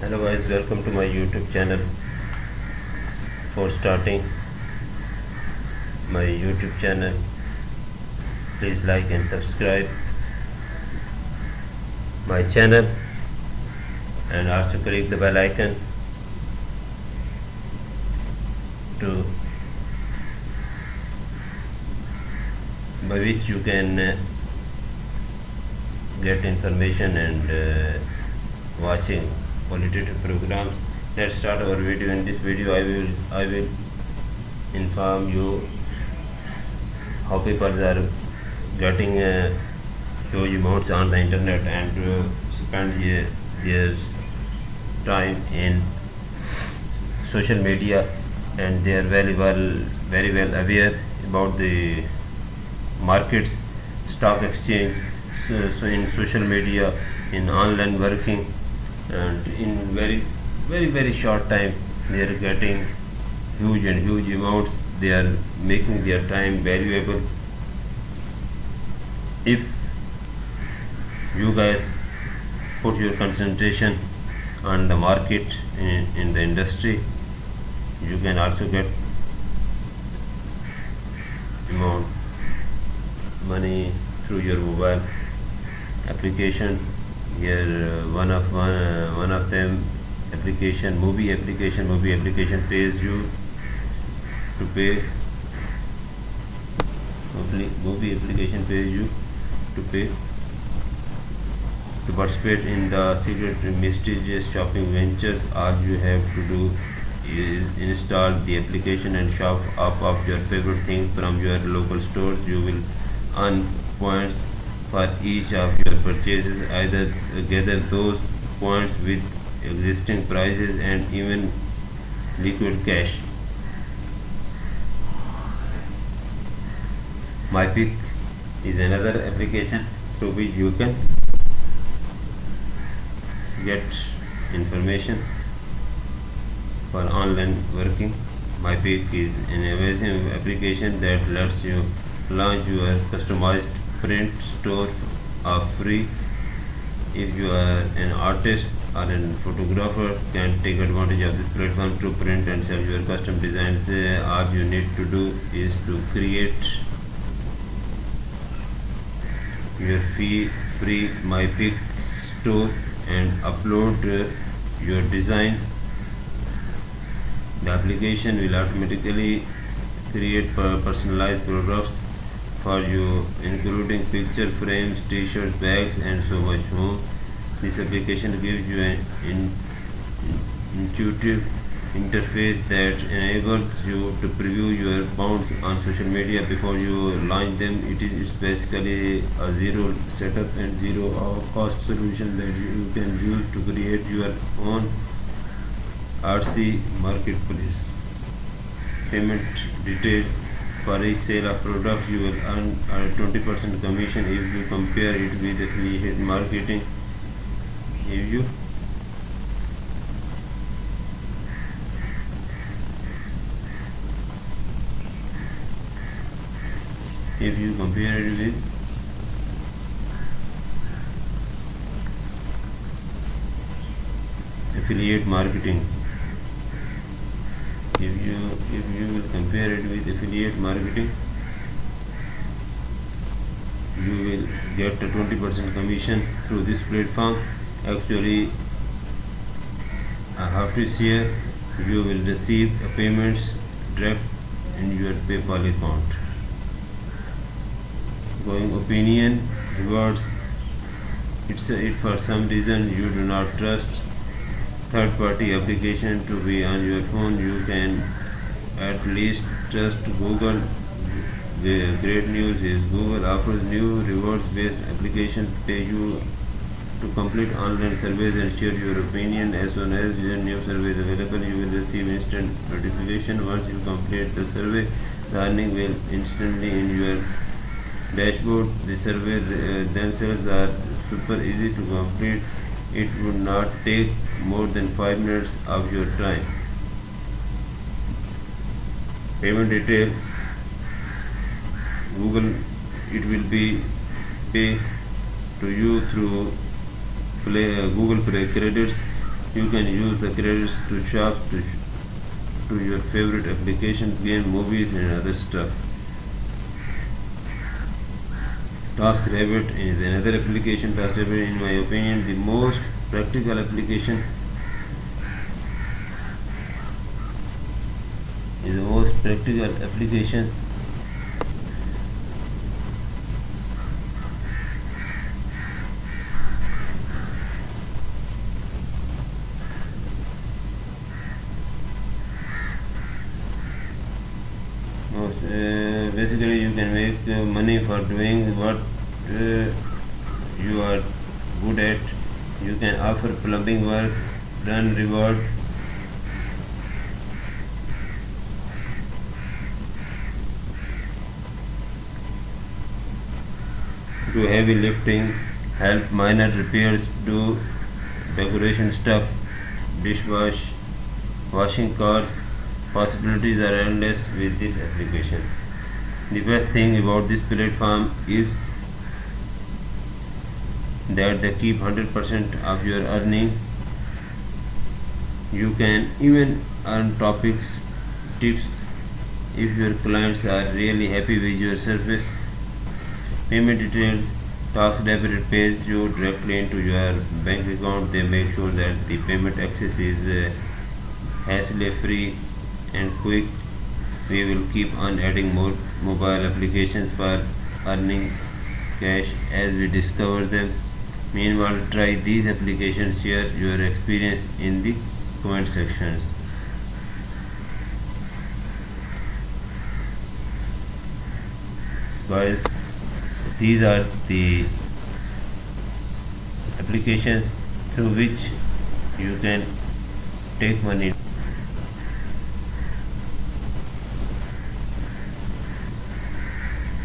Hello guys, welcome to my YouTube channel. For starting my YouTube channel, please like and subscribe my channel and also click the bell icons to by which you can get information and watching qualitative programs. Let's start our video. In this video I will inform you how people are getting huge amounts on the internet and spend their time in social media, and they are very well aware about the markets, stock exchange, so in social media, in online working, and in very short time they are getting huge amounts. They are making their time valuable. If you guys put your concentration on the market in the industry, you can also get amount money through your mobile applications. Here one of them application, movie application pays you to pay. Movie application pays you to pay to participate in the secret mysterious shopping ventures. All you have to do is install the application and shop up of your favorite things from your local stores. You will earn points for each of your purchases. Either gather those points with existing prices and even liquid cash. MyPick is another application through which you can get information for online working. MyPick is an amazing application that lets you launch your customized print store free. If you are an artist or a photographer, can take advantage of this platform to print and sell your custom designs. All you need to do is to create your free MyPick store and upload your designs. The application will automatically create personalized products for you, including picture frames, t-shirts, bags, and so much more. This application gives you an intuitive interface that enables you to preview your posts on social media before you launch them. It's basically a zero setup and zero cost solution that you can use to create your own RC marketplace. Payment details: for each sale of products, you will earn a 20% commission. If you compare it with affiliate marketing, if you compare it with affiliate marketing, if you will compare it with affiliate marketing, you will get a 20% commission through this platform. Actually, I have to share, you will receive payments direct in your PayPal account. Going opinion rewards: if for some reason you do not trust third-party application to be on your phone, you can at least trust Google. The great news is Google offers new rewards-based application to pay you to complete online surveys and share your opinion. As soon as your new survey is available, you will receive instant notification. Once you complete the survey, the earning will instantly in your dashboard. The surveys themselves are super easy to complete. It would not take more than 5 minutes of your time. Payment detail: Google, it will be pay to you through Google Play credits. You can use the credits to shop to your favorite applications, game, movies, and other stuff. TaskRabbit is another application. TaskRabbit, in my opinion, the most practical application. Is the most practical application. Basically, you can make money for doing what you are good at. You can offer plumbing work, run reward. Do heavy lifting, help minor repairs, do decoration stuff, dishwash, washing cars. Possibilities are endless with this application. The best thing about this platform is that they keep 100% of your earnings. You can even earn topics, tips if your clients are really happy with your service. Payment details. TaskRabbit pays you directly into your bank account. They make sure that the payment access is hassle-free and quick. We will keep on adding more mobile applications for earning cash as we discover them. Meanwhile, try these applications. Share your experience in the comment sections. Guys, these are the applications through which you can take money.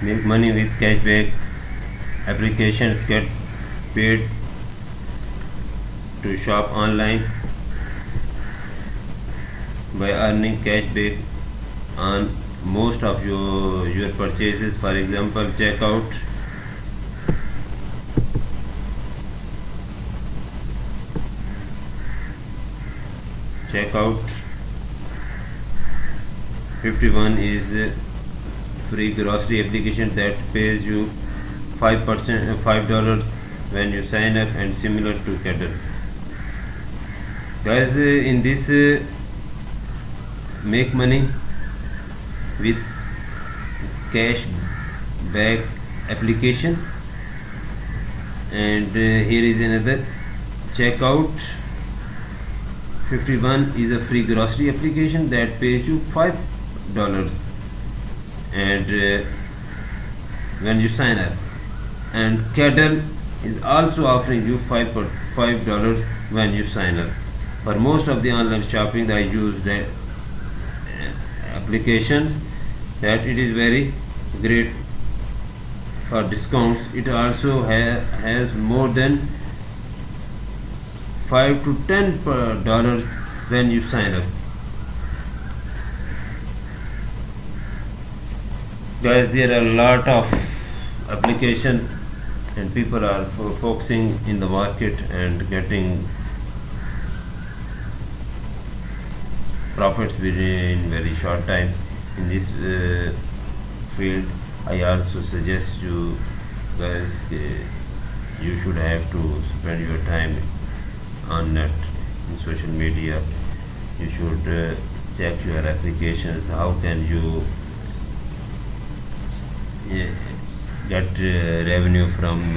Make money with cashback. Applications get paid to shop online by earning cashback on most of your purchases. For example, checkout. Checkout 51 is a free grocery application that pays you 5% $5 when you sign up, and similar to Kettle. Guys, in this make money with cash back application, and here is another. Checkout 51 is a free grocery application that pays you $5 and when you sign up, and Kettle is also offering you $5 when you sign up. For most of the online shopping, I use the applications that it is very great for discounts. It also has more than $5 to $10 when you sign up. Guys, there are a lot of applications and people are focusing in the market and getting profits within very short time in this field. I also suggest you guys, you should have to spend your time on net, in social media. You should check your applications. How can you get revenue from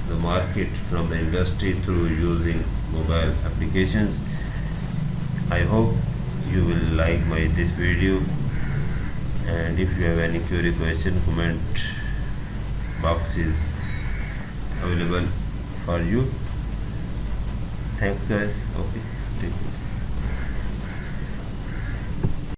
the market, from the industry, through using mobile applications. I hope you will like this video, and if you have any query, question, comment box is available for you. Thanks guys. Okay, take care.